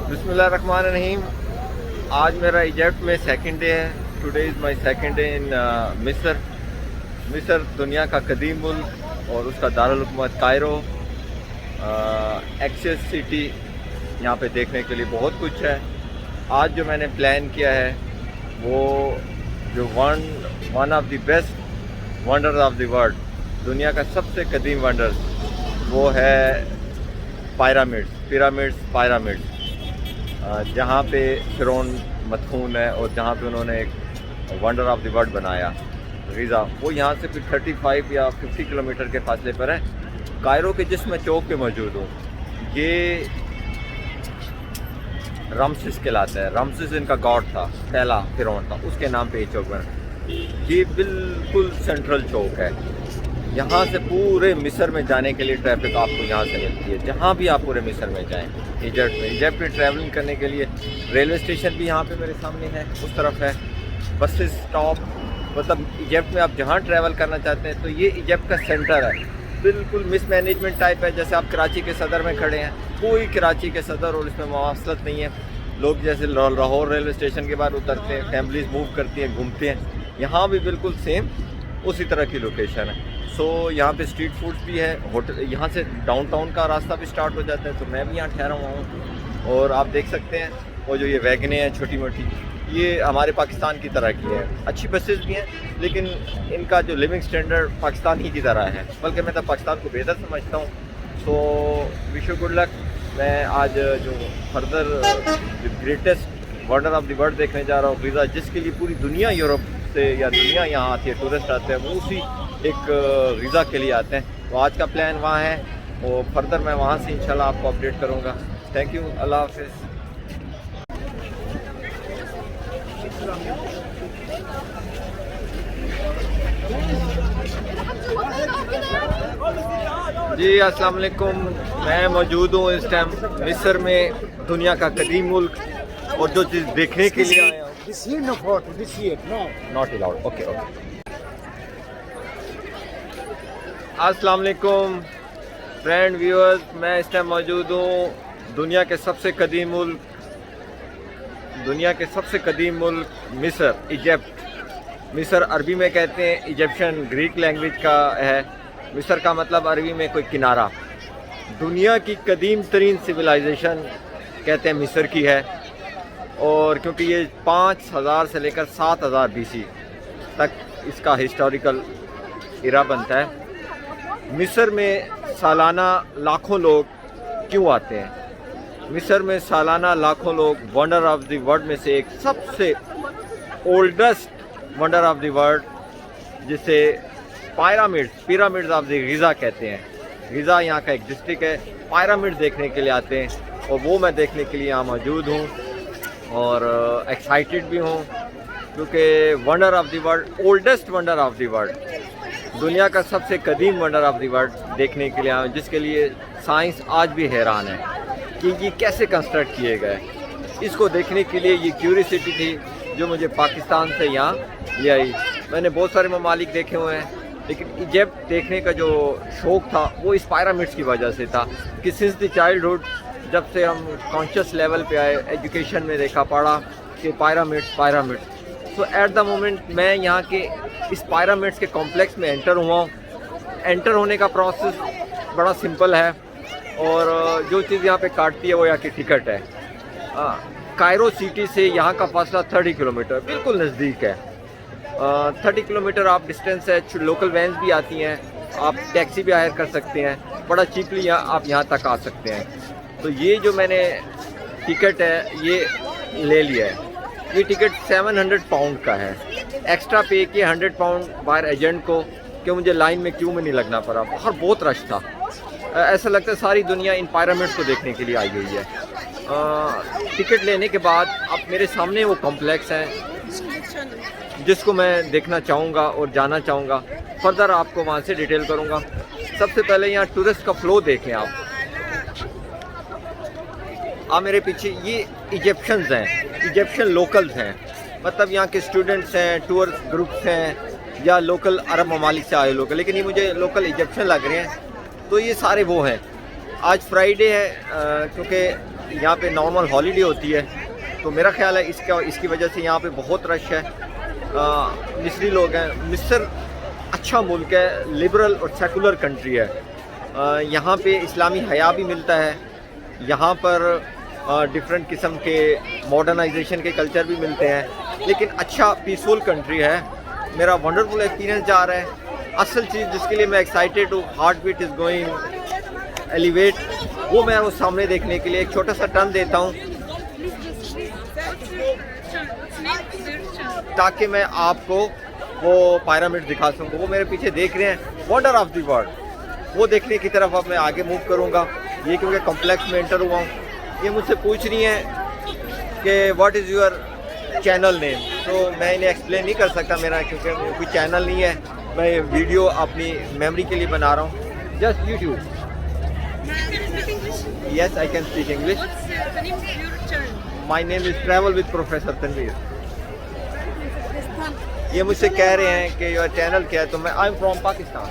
बिस्मिल्लाहिर्रहमानिर्रहीम। आज मेरा इजिप्ट में सेकंड डे है। Today is my second day in मिस्र। मिस्र दुनिया का कदीम मुल्क और उसका दारुल हुकूमत कायरो। एक्सेस सिटी यहाँ पे देखने के लिए बहुत कुछ है। आज जो मैंने प्लान किया है वो जो one of the best wonders of the world, दुनिया का सबसे कदीम वंडर वो है पिरामिड्स, जहाँ पे फिरौन मदफून है और जहाँ पे उन्होंने एक वंडर ऑफ द वर्ल्ड बनाया गिज़ा। वो यहाँ से फिर 35 या 50 किलोमीटर के फासले पर है। कायरो के जिस मैं चौक पे मौजूद हूँ, ये रमसिस कहलाता है। रमसिस इनका गॉड था, पहला फिरौन था, उसके नाम पे ये चौक बना। ये बिल्कुल सेंट्रल चौक है। यहाँ से पूरे मिस्र में जाने के लिए ट्रैफिक आपको यहाँ से मिलती है। जहाँ भी आप पूरे मिस्र में जाएं, इजिप्ट में ट्रैवलिंग करने के लिए रेलवे स्टेशन भी यहाँ पे मेरे सामने है, उस तरफ है। बस स्टॉप, मतलब इजिप्ट में आप जहाँ ट्रैवल करना चाहते हैं तो ये इजिप्ट का सेंटर है। बिल्कुल मिसमैनेजमेंट टाइप है, जैसे आप कराची के सदर में खड़े हैं, कोई कराची के सदर और इसमें मवासलत नहीं है। लोग जैसे लाहौर रेलवे स्टेशन के बाद उतरते हैं, फैमिलीज मूव करती हैं, घूमते हैं, यहाँ भी बिल्कुल सेम उसी तरह की लोकेशन है। सो यहाँ पे स्ट्रीट फूड्स भी है, होटल, यहाँ से डाउनटाउन का रास्ता भी स्टार्ट हो जाता है। तो मैं भी यहाँ ठहरा हुआ हूँ और आप देख सकते हैं वो जो ये वैगनें हैं छोटी मोटी, ये हमारे पाकिस्तान की तरह की है। अच्छी बसेस भी हैं, लेकिन इनका जो लिविंग स्टैंडर्ड पाकिस्तान ही की तरह है, बल्कि मैं तो पाकिस्तान को बेहतर समझता हूँ। So wish you good luck. मैं आज जो further greatest wonder of the world देखने जा रहा हूँ, गिज़ा, जिसके लिए पूरी दुनिया यूरोप से या दुनिया यहाँ आती है, टूरिस्ट आते हैं, वो उसी एक गिज़ा के लिए आते हैं। तो आज का प्लान वहाँ है, और फर्दर मैं वहाँ से इंशाल्लाह आपको अपडेट करूँगा। थैंक यू, अल्लाह हाफिज़। जी अस्सलाम वालेकुम। मैं मौजूद हूँ इस टाइम मिस्र में, दुनिया का कदीम मुल्क, और जो चीज़ देखने के लिए आया हूँ। Not allowed. ओके। अस्सलाम वालेकुम फ्रेंड व्यूअर्स, मैं इस टाइम मौजूद हूँ दुनिया के सबसे कदीम मुल्क मिस्र, इजिप्ट। मिस्र अरबी में कहते हैं, इजिप्शियन ग्रीक लैंग्वेज का है। मिस्र का मतलब अरबी में कोई किनारा। दुनिया की कदीम तरीन सिविलाइजेशन कहते हैं मिस्र की है, और क्योंकि ये 5000 से लेकर 7000 BC तक इसका हिस्टोरिकल इरा बनता है। मिस्र में सालाना लाखों लोग क्यों आते हैं? मिस्र में सालाना लाखों लोग वंडर ऑफ द वर्ल्ड में से एक, सबसे oldest wonder of the world, जिसे पिरामिड्स ऑफ द गिज़ा कहते हैं। गिज़ा यहाँ का एक डिस्ट्रिक्ट है। पिरामिड देखने के लिए आते हैं, और वो मैं देखने के लिए यहाँ मौजूद हूँ और एक्साइटेड भी हूँ, क्योंकि wonder of the world, oldest wonder of the world, दुनिया का सबसे कदीम वंडर ऑफ द वर्ल्ड देखने के लिए आए, जिसके लिए साइंस आज भी हैरान है कि ये कैसे कंस्ट्रक्ट किए गए। इसको देखने के लिए ये क्यूरियोसिटी थी जो मुझे पाकिस्तान से यहाँ ले आई। मैंने बहुत सारे ममालिक देखे हुए हैं, लेकिन इजिप्ट देखने का जो शौक़ था वो इस पिरामिड्स की वजह से था कि सिंस द चाइल्डहुड, जब से हम कॉन्शियस लेवल पे आए, एजुकेशन में देखा पढ़ा कि पिरामिड्स। तो एट द मोमेंट मैं यहाँ के इस पिरामिड्स के कॉम्प्लेक्स में एंटर हुआ हूँ। एंटर होने का प्रोसेस बड़ा सिंपल है, और जो चीज़ यहाँ पे काटती है वो यहाँ की टिकट है। कायरो सिटी से यहाँ का फासला 30 किलोमीटर, बिल्कुल नज़दीक है। 30 किलोमीटर आप डिस्टेंस है। लोकल वैन्स भी आती हैं, आप टैक्सी भी हायर कर सकते हैं, बड़ा चीपली आप यहाँ तक आ सकते हैं। तो ये जो मैंने टिकट है ये ले लिया है। ये टिकट 700 पाउंड का है। एक्स्ट्रा पे किए 100 पाउंड बाहर एजेंट को, कि मुझे लाइन में क्यों में नहीं लगना पड़ा। बाहर बहुत रश था, ऐसा लगता है सारी दुनिया इन पिरामिड्स को देखने के लिए आई गई है। टिकट लेने के बाद अब मेरे सामने वो कॉम्प्लेक्स है जिसको मैं देखना चाहूँगा और जाना चाहूँगा। फर्दर आपको वहाँ से डिटेल करूँगा। सबसे पहले यहाँ टूरिस्ट का फ़्लो देखें आप मेरे पीछे ये इजिप्शियंस हैं, इजिप्शियन लोकल्स हैं, मतलब यहाँ के स्टूडेंट्स हैं, टूर ग्रुप्स हैं, या लोकल अरब ममालिक से आए लोग, लेकिन ये मुझे लोकल इजिप्शियन लग रहे हैं। तो ये सारे वो हैं। आज फ्राइडे है, क्योंकि यहाँ पे नॉर्मल हॉलीडे होती है, तो मेरा ख्याल है इसकी वजह से यहाँ पे बहुत रश है। मिस्री लोग हैं। मिस्र अच्छा मुल्क है, लिबरल और सेकुलर कंट्री है। यहाँ पे इस्लामी हया भी मिलता है। यहाँ पर डिफरेंट किस्म के मॉडर्नाइजेशन के कल्चर भी मिलते हैं, लेकिन अच्छा पीसफुल कंट्री है। मेरा वंडरफुल एक्सपीरियंस जा रहा है। असल चीज़ जिसके लिए मैं एक्साइटेड हूँ, heart beat is going elevate, वो मैं वो सामने देखने के लिए एक छोटा सा टर्न देता हूँ ताकि मैं आपको वो पिरामिड दिखा सकूँ। वो मेरे पीछे देख रहे हैं, वंडर ऑफ द वर्ल्ड, वो देखने की तरफ अब मैं आगे मूव करूँगा। ये क्योंकि कॉम्प्लेक्स में एंटर हुआ हूँ, ये मुझसे पूछ रही हैं कि what is your channel name, तो मैं इन्हें एक्सप्लेन नहीं कर सकता मेरा, क्योंकि कोई चैनल नहीं है। मैं ये वीडियो अपनी मेमोरी के लिए बना रहा हूँ, just YouTube. Yes, I can speak English. My name is travel with professor Tanveer. ये मुझसे कह रहे हैं कि योर चैनल क्या है, तो मैं I am from Pakistan.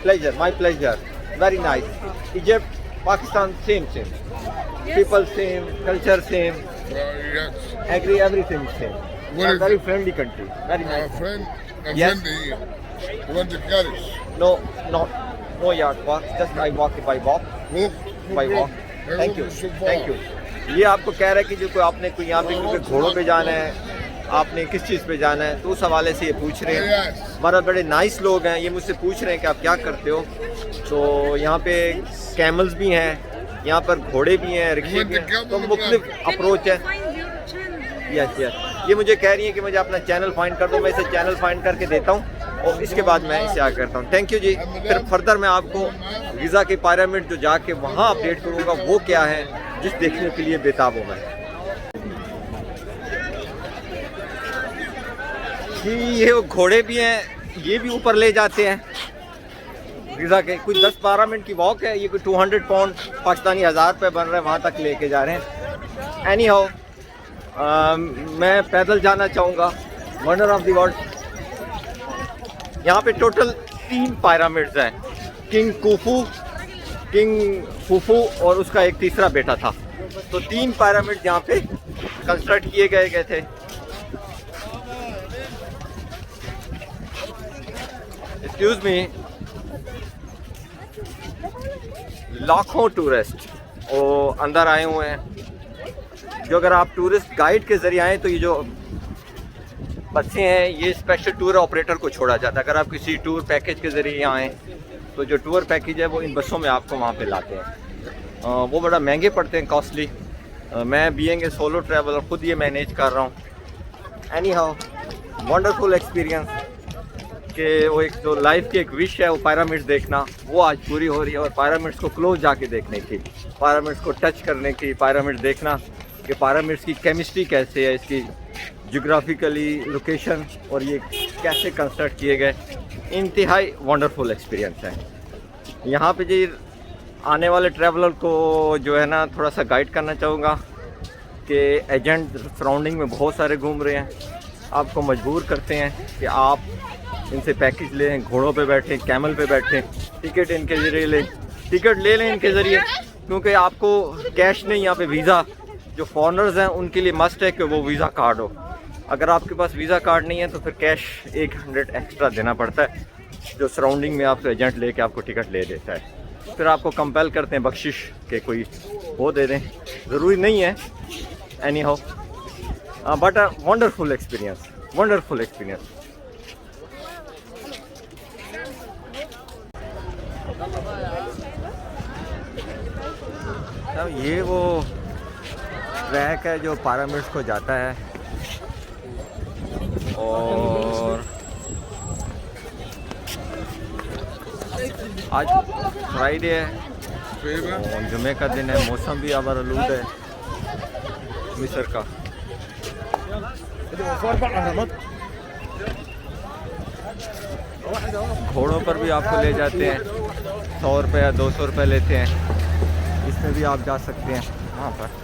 Pleasure, my pleasure, very nice. Egypt, Pakistan, same. People same, culture same. Yes. Agree, everything same. What is Very it? friendly country. Very A nice. friend, Yes. friendly. You want to get it? No yard walk. Just I walk by walk. By walk. Thank you. Thank you. ये आपको कह रहा है कि जो कोई आपने कोई यहाँ पे क्योंकि घोड़ों पे जाना है, आपने किस चीज़ पे जाना है, तो उस हवाले से ये पूछ रहे हैं। हमारा बड़े नाइस लोग हैं, ये मुझसे पूछ रहे हैं कि आप क्या करते हो। तो यहाँ पे कैमल्स भी हैं, यहाँ पर घोड़े भी हैं, रिक्शे भी हैं, तो मुख्तलिफ अप्रोच है। यस, ये मुझे कह रही है कि मुझे अपना चैनल फाइंड कर दो। मैं इसे चैनल फाइंड करके देता हूँ और इसके बाद मैं इसे आगे करता हूँ। थैंक यू जी। फिर फर्दर मैं आपको गिज़ा के पिरामिड जो जाके वहाँ अपडेट करूँगा, वो क्या है जिस देखने के लिए बेताब हूँ मैं। ये घोड़े भी हैं, ये भी ऊपर ले जाते हैं गिज़ा के। कोई 10-12 मिनट की वॉक है। ये कोई 200 पाउंड पाकिस्तानी 1000 रुपये बन रहे हैं, वहाँ तक लेके जा रहे हैं। एनी हाउ, मैं पैदल जाना चाहूँगा। Wonder of the world. यहाँ पे टोटल 3 पिरामिड्स हैं। किंग फूफू और उसका एक तीसरा बेटा था, तो 3 पिरामिड यहाँ पे कंस्ट्रक्ट किए गए थे। एक्सक्यूज मी, लाखों टूरिस्ट वो अंदर आए हुए हैं। जो अगर आप टूरिस्ट गाइड के ज़रिए आएँ तो ये जो बसें हैं, ये स्पेशल टूर ऑपरेटर को छोड़ा जाता है। अगर आप किसी टूर पैकेज के ज़रिए यहाँ आएँ तो जो टूर पैकेज है वो इन बसों में आपको वहाँ पे लाते हैं। वो बड़ा महंगे पड़ते हैं, कॉस्टली। मैं बीइंग ए सोलो ट्रैवलर ख़ुद ये मैनेज कर रहा हूँ। एनी हाउ, वंडरफुल एक्सपीरियंस कि वो एक जो लाइफ की एक विश है वो पिरामिड्स देखना, वो आज पूरी हो रही है। और पिरामिड्स को क्लोज जाके देखने की, पिरामिड्स को टच करने की, पिरामिड्स देखना कि पिरामिड्स की केमिस्ट्री कैसे है, इसकी ज्योग्राफिकली लोकेशन और ये कैसे कंस्ट्रक्ट किए गए। इंतहाई वंडरफुल एक्सपीरियंस है। यहाँ पे जी आने वाले ट्रैवलर को जो है ना थोड़ा सा गाइड करना चाहूँगा कि एजेंट सराउंडिंग में बहुत सारे घूम रहे हैं, आपको मजबूर करते हैं कि आप इनसे पैकेज लें, घोड़ों पे बैठें, कैमल पे बैठें, टिकट इनके ज़रिए लें, टिकट ले लें इनके ज़रिए, क्योंकि आपको कैश नहीं, यहाँ पे वीज़ा जो फॉरनर्स हैं उनके लिए मस्ट है कि वो वीज़ा कार्ड हो। अगर आपके पास वीज़ा कार्ड नहीं है तो फिर कैश 100 एक्स्ट्रा देना पड़ता है, जो सराउंडिंग में आपको एजेंट लेके आपको टिकट ले देता है। फिर आपको कंपेल करते हैं बख्शिश के कोई वो दे दें, ज़रूरी नहीं है। Any how, but a wonderful experience, wonderful experience. अब ये वो ट्रैक है जो पिरामिड्स को जाता है, और आज फ्राइडे है और जुमे का दिन है। मौसम भी आवर आलूद है मिस्र का। घोड़ों पर भी आपको ले जाते हैं, 100 रुपये या 200 रुपये लेते हैं। इसमें भी आप जा सकते हैं वहाँ पर।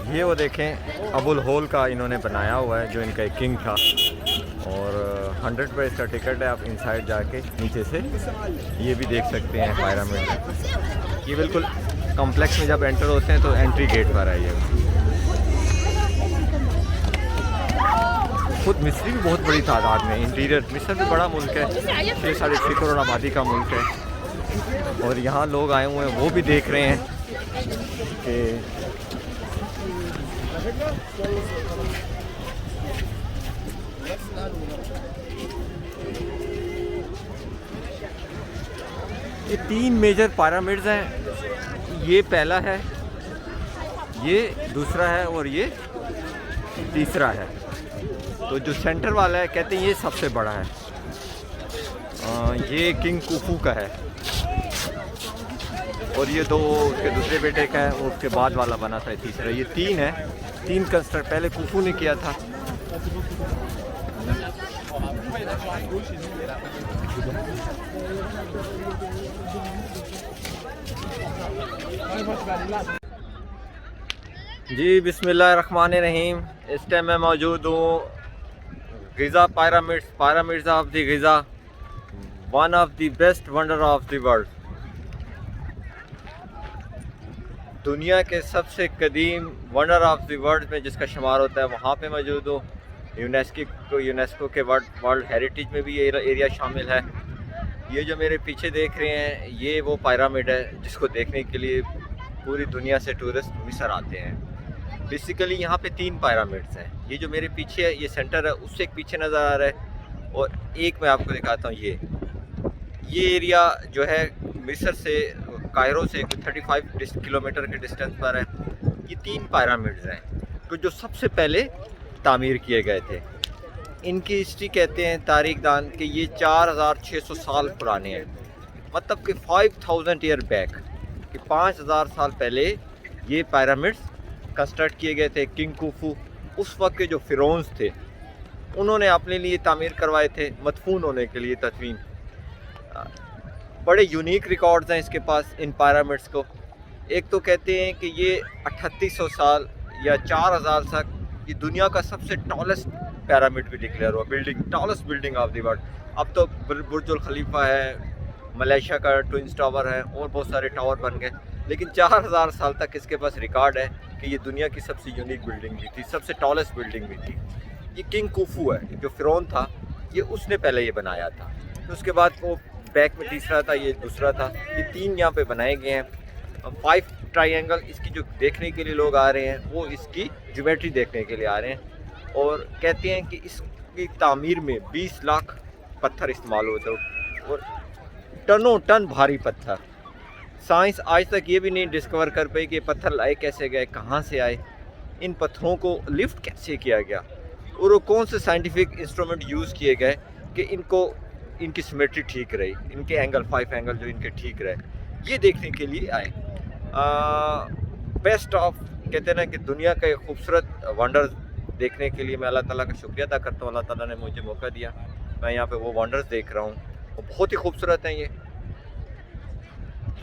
ये वो देखें अबुल होल का इन्होंने बनाया हुआ है, जो इनका एक किंग था, और 100 रुपये इसका टिकट है। आप इनसाइड जाके नीचे से ये भी देख सकते हैं पिरामिड। ये बिल्कुल कॉम्प्लेक्स में जब एंटर होते हैं तो एंट्री गेट पर है ये। खुद मिस्र भी बहुत बड़ी तादाद में, इंटीरियर मिस्र भी बड़ा मुल्क है, 6-6.5 करोड़ आबादी का मुल्क है। और यहाँ लोग आए हुए हैं, वो भी देख रहे हैं कि ये 3 मेजर पिरामिड्स हैं। ये पहला है, ये दूसरा है और ये तीसरा है। तो जो सेंटर वाला है कहते हैं ये सबसे बड़ा है। ये किंग कुफू का है और ये दो उसके दूसरे बेटे का है, और उसके बाद वाला बना था तीसरा। ये 3 है, 3 कंस्ट्रक्ट पहले कुफू ने किया था। जी बिस्मिल्लाहिर्रहमानिर्रहीम। इस टाइम मैं मौजूद हूँ Giza pyramids of the Giza, one of the best wonder of the world. दुनिया के सबसे कदीम वंडर ऑफ द वर्ल्ड में जिसका शुमार होता है, वहाँ पे मौजूद हूँ। यूनेस्को के वर्ल्ड हेरिटेज में भी ये एरिया शामिल है। ये जो मेरे पीछे देख रहे हैं ये वो पिरामिड है जिसको देखने के लिए पूरी दुनिया से टूरिस्ट मिस्र आते हैं। बेसिकली यहाँ पे 3 पिरामिड्स हैं। ये जो मेरे पीछे है ये सेंटर है, उससे एक पीछे नज़र आ रहा है, और एक मैं आपको दिखाता हूँ। ये एरिया जो है मिस्र से, कायरो से 35 किलोमीटर के डिस्टेंस पर है। ये 3 पिरामिड्स हैं तो जो सबसे पहले तामीर किए गए थे। इनकी हिस्ट्री कहते हैं तारीखदान कि ये 4600 साल पुराने हैं, मतलब कि 5000 ईयर बैक, कि 5000 साल पहले ये पिरामिड्स कंस्ट्रक्ट किए गए थे। किंग कुफू उस वक्त के जो फिरौन्स थे उन्होंने अपने लिए तामीर करवाए थे, मदफून होने के लिए तदफीन। बड़े यूनिक रिकॉर्ड्स हैं इसके पास इन पिरामिड्स को। एक तो कहते हैं कि ये 3800 साल या 4000 तक ये दुनिया का सबसे टॉलेस्ट पिरामिड भी डिक्लेयर हुआ, tallest building of the world. अब तो बुर्जुल खलीफा है, मलेशिया का ट्विंस टावर है, और बहुत सारे टावर बन गए, लेकिन 4000 साल तक इसके पास रिकॉर्ड है कि ये दुनिया की सबसे यूनिक बिल्डिंग भी थी, सबसे टॉलेस्ट बिल्डिंग भी थी। ये किंग कुफू है जो फिरौन था, ये उसने पहले ये बनाया था। तो उसके बाद वो बैक में तीसरा था, ये दूसरा था। ये 3 यहाँ पे बनाए गए हैं। 5 ट्रायंगल इसकी जो देखने के लिए लोग आ रहे हैं वो इसकी ज्योमेट्री देखने के लिए आ रहे हैं, और कहते हैं कि इसकी तामीर में 20 लाख पत्थर इस्तेमाल होते हैं, और टनों टन भारी पत्थर। साइंस आज तक ये भी नहीं डिस्कवर कर पाई कि पत्थर लाए कैसे गए, कहाँ से आए, इन पत्थरों को लिफ्ट कैसे किया गया, और वो कौन से साइंटिफिक इंस्ट्रूमेंट यूज़ किए गए कि इनकी सिमेट्री ठीक रही, इनके एंगल 5 एंगल जो इनके ठीक रहे, ये देखने के लिए आए। बेस्ट ऑफ कहते हैं ना कि दुनिया के खूबसूरत वंडर्स देखने के लिए मैं अल्लाह ताला का शुक्रिया अदा करता हूँ। अल्लाह ताला ने मुझे मौका दिया, मैं यहाँ पे वो वंडर्स देख रहा हूँ, वो बहुत ही खूबसूरत हैं। ये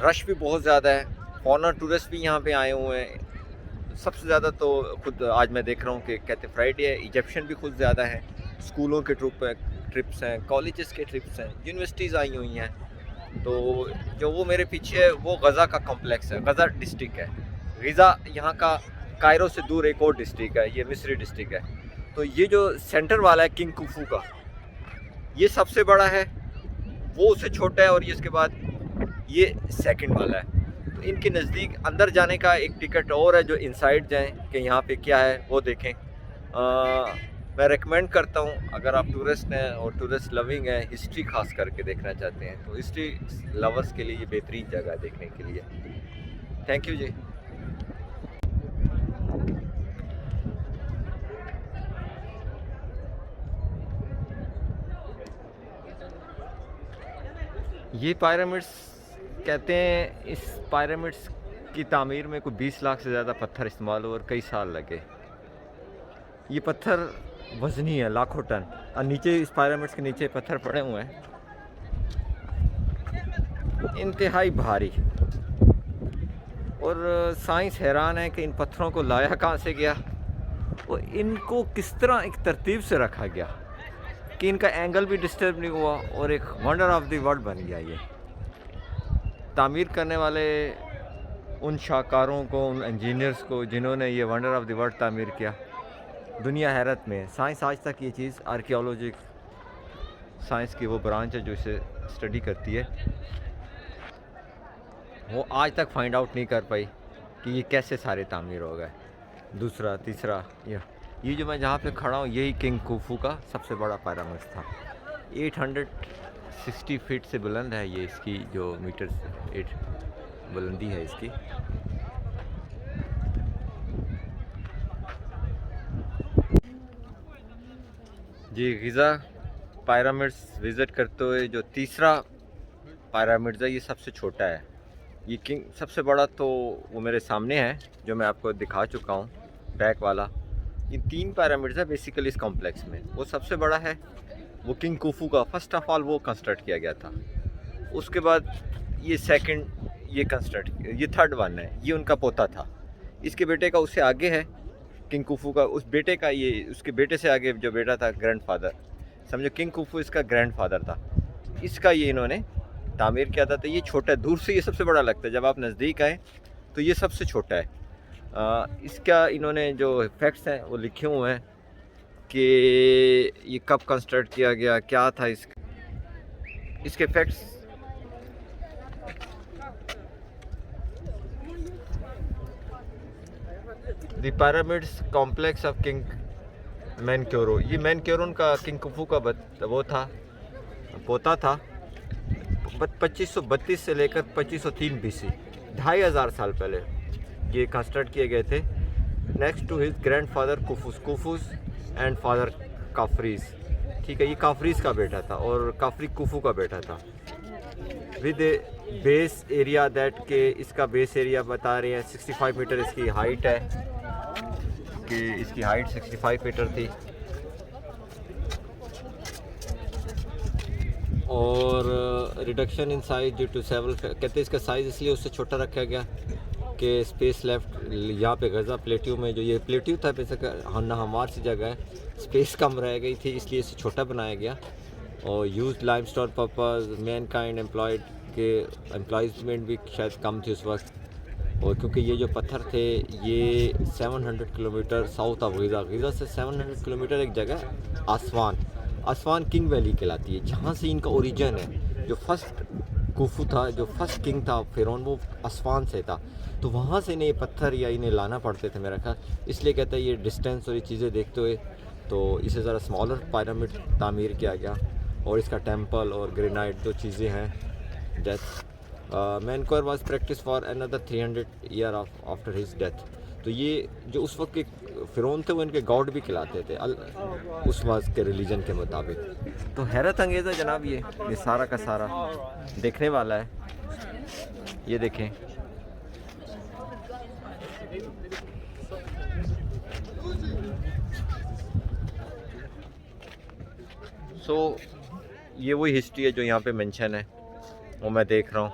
रश भी बहुत ज़्यादा है, फॉरेनर टूरिस्ट भी यहाँ पे आए हुए हैं। सबसे ज़्यादा तो खुद आज मैं देख रहा हूँ कि कहते फ्राइडे है, इजिप्शियन भी खुद ज़्यादा है, स्कूलों के ट्रिप्स हैं, कॉलेजेस के ट्रिप्स हैं, यूनिवर्सिटीज़ आई हुई हैं। तो जो वो मेरे पीछे है वो गज़ा का कॉम्प्लेक्स है, गज़ा डिस्ट्रिक्ट है। गिज़ा यहाँ का कायरो से दूर एक और डिस्ट्रिक्ट है, ये मिस्री डिस्ट्रिक्ट है। तो ये जो सेंटर वाला है किंग कुफू का, ये सबसे बड़ा है, वो उससे छोटा है, और ये इसके बाद ये सेकंड वाला है। तो इनके नज़दीक अंदर जाने का एक टिकट और है जो इनसाइड जाएं कि यहाँ पे क्या है वो देखें। मैं रेकमेंड करता हूँ अगर आप टूरिस्ट हैं और टूरिस्ट लविंग हैं, हिस्ट्री खास करके देखना चाहते हैं, तो हिस्ट्री लवर्स के लिए ये बेहतरीन जगह है देखने के लिए। थैंक यू जी। ये पिरामिड्स कहते हैं, इस पिरामिड्स की तामीर में कोई 20 लाख से ज़्यादा पत्थर इस्तेमाल हुए और कई साल लगे। ये पत्थर वज़नी है, लाखों टन, और नीचे इस पिरामिड्स के नीचे पत्थर पड़े हुए हैं, इंतहाई भारी। और साइंस हैरान है कि इन पत्थरों को लाया कहाँ से गया और इनको किस तरह एक तरतीब से रखा गया कि इनका एंगल भी डिस्टर्ब नहीं हुआ और एक वंडर ऑफ द वर्ल्ड बन गया ये। तामीर करने वाले उन शाहकारों को, उन इंजीनियर्स को जिन्होंने ये वंडर ऑफ द वर्ल्ड तामीर किया, दुनिया हैरत में। साइंस आज तक ये चीज़, आर्कियोलॉजी साइंस की वो ब्रांच है जो इसे स्टडी करती है, वो आज तक फाइंड आउट नहीं कर पाई कि ये कैसे सारे तामीर हो गए। दूसरा, तीसरा, ये जो मैं जहाँ पे खड़ा हूँ यही किंग खुफू का सबसे बड़ा पिरामिड था। 860 फीट से बुलंद है ये, इसकी जो मीटर 8 बुलंदी है इसकी। जी, गिज़ा पिरामिड्स विज़िट करते हुए जो तीसरा पिरामिड है ये सबसे छोटा है। ये किंग सबसे बड़ा तो वो मेरे सामने है जो मैं आपको दिखा चुका हूँ, बैक वाला। ये 3 पिरामिड्स है बेसिकली इस कॉम्प्लेक्स में। वो सबसे बड़ा है वो किंग खुफू का, फर्स्ट ऑफ ऑल वो कंस्ट्रक्ट किया गया था। उसके बाद ये सेकंड, ये थर्ड वन है, ये उनका पोता था। इसके बेटे का उससे आगे है किंग खुफू का, उस बेटे का, ये उसके बेटे से आगे जो बेटा था ग्रैंडफादर, समझो किंग खुफू इसका ग्रैंडफादर था। इसका ये इन्होंने तामीर किया था। तो ये छोटा है, दूर से ये सबसे बड़ा लगता है, जब आप नज़दीक आए तो ये सबसे छोटा है। इसका इन्होंने जो फैक्ट्स हैं वो लिखे हुए हैं कि ये कब कंस्ट्रक्ट किया गया, क्या था इसके facts. The pyramids complex of king Menkaure, ये मेनक्योरो का किंग खुफू का वो था, पोता था। 2532 से लेकर 2503 BC, 2500 साल पहले ये कंस्ट्रक्ट किए गए थे। Next to his grandfather Khufu's and father Khafre's. ठीक है, ये काफरीज का बेटा था और काफरी कुफू का बेटा था। विद बेस एरिया दैट के, इसका बेस एरिया बता रहे हैं 65 मीटर इसकी हाइट है, कि इसकी हाइट 65 मीटर थी। और reduction in size due to several, कहते हैं इसका साइज़ इसलिए उससे छोटा रखा गया कि स्पेस लेफ्ट यहाँ पे गज़ा प्लेट्यू में, जो ये प्लेट्यू था बेसिक हमार सी जगह है, स्पेस कम रह गई थी इसलिए इसे छोटा बनाया गया। और use limestone purpose, man kind employed के एम्प्लॉयमेंट भी शायद कम थी उस वक्त। और क्योंकि ये जो पत्थर थे ये 700 किलोमीटर साउथ ऑफ गिज़ा से 700 किलोमीटर एक जगह आसवान किंग वैली कहलाती है, जहाँ से इनका ओरिजिन है। जो फर्स्ट कुफू था, जो फर्स्ट किंग था फिरौन, वो आसवान से था। तो वहाँ से इन्हें पत्थर या इन्हें लाना पड़ते थे मेरा ख्याल, इसलिए कहता है ये डिस्टेंस और ये चीज़ें देखते हुए तो इसे ज़रा स्मॉलर पिरामिड तामीर किया गया। और इसका टेम्पल और ग्रेनाइट 2 चीज़ें हैं। Death Menkaure was practice for another 300 year after his death. तो ये जो उस वक्त के फिरौन थे वो इनके गॉड भी खिलाते थे उस वक्त के रिलीजन के मुताबिक। तो हैरत अंगेज़ है जनाब, ये सारा का सारा देखने वाला है। ये देखें, ये वही हिस्ट्री है जो यहाँ पे मेंशन है, वो मैं देख रहा हूँ।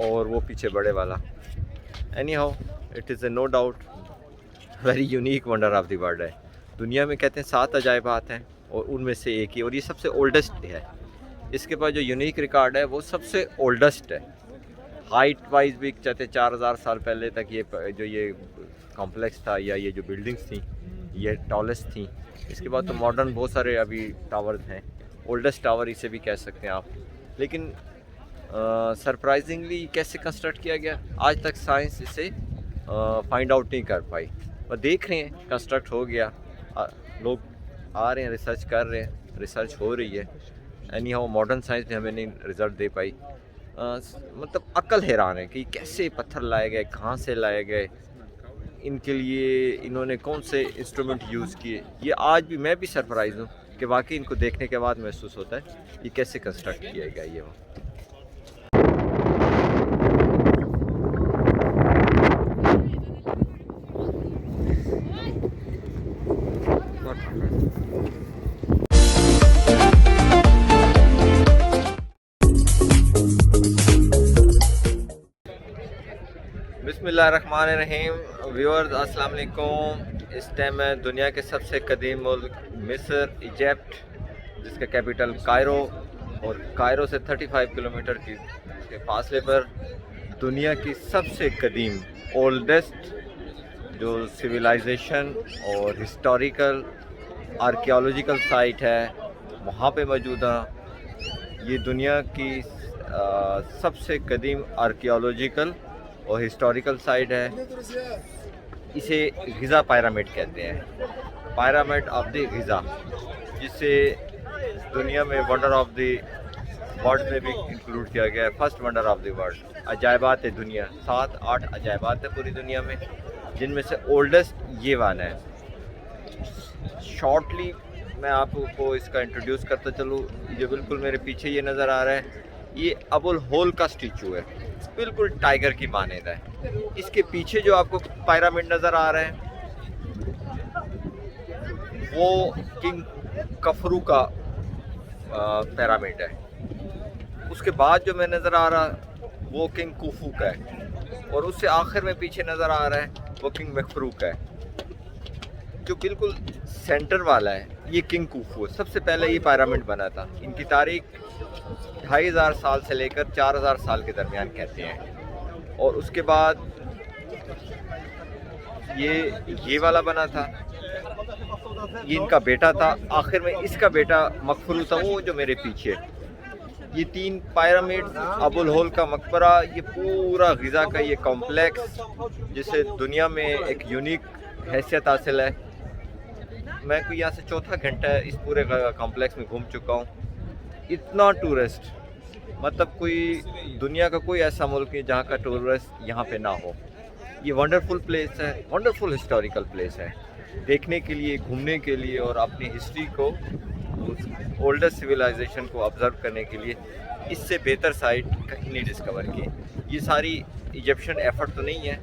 और वो पीछे बड़े वाला, anyhow it is no doubt very unique wonder of the world है। दुनिया में कहते हैं 7 अजायबात हैं और उनमें से एक ही, और ये सबसे ओल्डेस्ट है। इसके पास जो यूनिक रिकॉर्ड है वो सबसे ओल्डेस्ट है। हाइट वाइज भी कहते 4000 साल पहले तक ये कॉम्प्लेक्स था या ये जो बिल्डिंग्स थी ये टॉलेस्ट थी। इसके बाद तो मॉडर्न बहुत सारे अभी टावर्स हैं, ओल्डेस्ट टावर इसे भी कह सकते हैं आप। लेकिन सरप्राइजिंगली कैसे कंस्ट्रक्ट किया गया आज तक साइंस इसे फाइंड आउट नहीं कर पाई। और देख रहे हैं कंस्ट्रक्ट हो गया, लोग आ रहे हैं, रिसर्च कर रहे हैं, रिसर्च हो रही है। एनी हाउ मॉडर्न साइंस भी हमें नहीं रिजल्ट दे पाई। मतलब अक्ल हैरान है कि कैसे पत्थर लाए गए, कहाँ से लाए गए, इनके लिए इन्होंने कौन से इंस्ट्रूमेंट यूज़ किए। ये आज भी मैं भी सरप्राइज हूँ कि वाकई इनको देखने के बाद महसूस होता है ये कैसे कंस्ट्रक्ट किया गया ये वो। बिस्मिल्लाहिर्रहमानिर्रहीम व्यूअर्स, अस्सलाम वालेकुम। इस टाइम मैं दुनिया के सबसे कदीम मुल्क मिस्र, इजिप्ट, जिसका कैपिटल कायरो, और कायरो से 35 किलोमीटर के फासले पर दुनिया की सबसे कदीम ओल्डेस्ट जो सिविलाइजेशन और हिस्टोरिकल आर्कियोलॉजिकल साइट है वहाँ पे मौजूद हैं। ये दुनिया की सबसे कदीम आर्कियोलॉजिकल और हिस्टोरिकल साइट है। इसे गिज़ा पिरामिड कहते हैं, पिरामिड ऑफ द गिज़ा, जिसे दुनिया में वंडर ऑफ द वर्ल्ड में भी इंक्लूड किया गया है। First wonder of the world, अजायबात दुनिया, 7-8 अजायबात है पूरी दुनिया में, जिनमें से ओल्डेस्ट ये वन है। शॉर्टली मैं आपको इसका इंट्रोड्यूस करता चलूँ। जो बिल्कुल मेरे पीछे ये नज़र आ रहा है, ये अबुल होल का स्टैचू है, बिल्कुल टाइगर की मानद है। इसके पीछे जो आपको पिरामिड नज़र आ रहे हैं वो किंग कफरू का पिरामिड है। उसके बाद जो मैं नज़र आ रहा वो किंग कुफू का है, और उससे आखिर में पीछे नज़र आ रहा है वो किंग मखफरू का है। जो बिल्कुल सेंटर वाला है ये किंग कुफू है। सबसे पहले ये पिरामिड बना था। इनकी तारीख 2500 साल से लेकर 4000 साल के दरमियान कहते हैं। और उसके बाद ये वाला बना था, ये इनका बेटा था। आखिर में इसका बेटा मकफरू था, वो जो मेरे पीछे। ये 3 पिरामिड, अबुल होल का मकबरा, ये पूरा गिज़ा का ये कॉम्प्लेक्स, जिसे दुनिया में एक यूनिक हैसियत हासिल है। मैं कोई यहाँ से चौथा घंटा इस पूरे कॉम्प्लेक्स में घूम चुका हूँ। इतना टूरिस्ट, मतलब कोई दुनिया का कोई ऐसा मुल्क नहीं जहाँ का टूरिस्ट यहाँ पे ना हो। ये वंडरफुल प्लेस है, वंडरफुल हिस्टोरिकल प्लेस है, देखने के लिए, घूमने के लिए, और अपनी हिस्ट्री को, ओल्डेस्ट सिविलाइजेशन को ऑब्ज़र्व करने के लिए इससे बेहतर साइट कहीं नहीं डिस्कवर की। ये सारी इजिप्शियन एफर्ट तो नहीं है,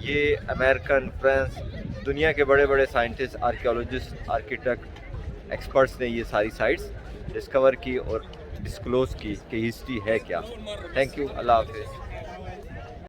ये अमेरिकन, फ्रांस, दुनिया के बड़े बड़े साइंटिस्ट, आर्कियोलॉजिस्ट, आर्किटेक्ट, एक्सपर्ट्स ने ये सारी साइट्स डिस्कवर की और डिस्क्लोज़ की कि हिस्ट्री है क्या। थैंक यू, अल्लाह हाफिज़।